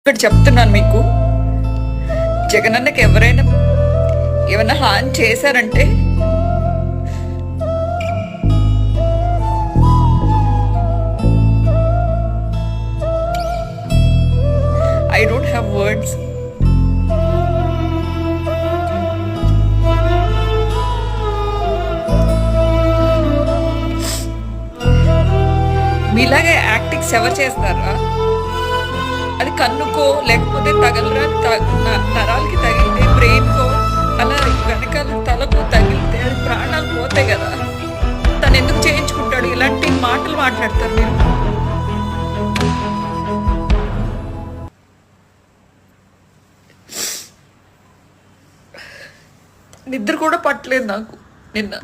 ఇక్కడ చెప్తున్నాను మీకు, జగనన్నకి ఎవరైనా ఏమైనా హాని చేశారంటే ఐ డోంట్ హ్యావ్ వర్డ్స్. మీలాగే యాక్టింగ్స్ ఎవరు చేస్తారా? అది కన్నుకో లేకపోతే తగలరా, నరాలకి తగిలితే బ్రెయిన్కో, అలా వెనకాల తలకు తగిలితే అది ప్రాణాలు పోతాయి కదా. తను ఎందుకు చేయించుకుంటాడు? ఇలాంటి మాటలు మాట్లాడతారు మీరు. నిద్ర కూడా పట్టలేదు నాకు నిన్న.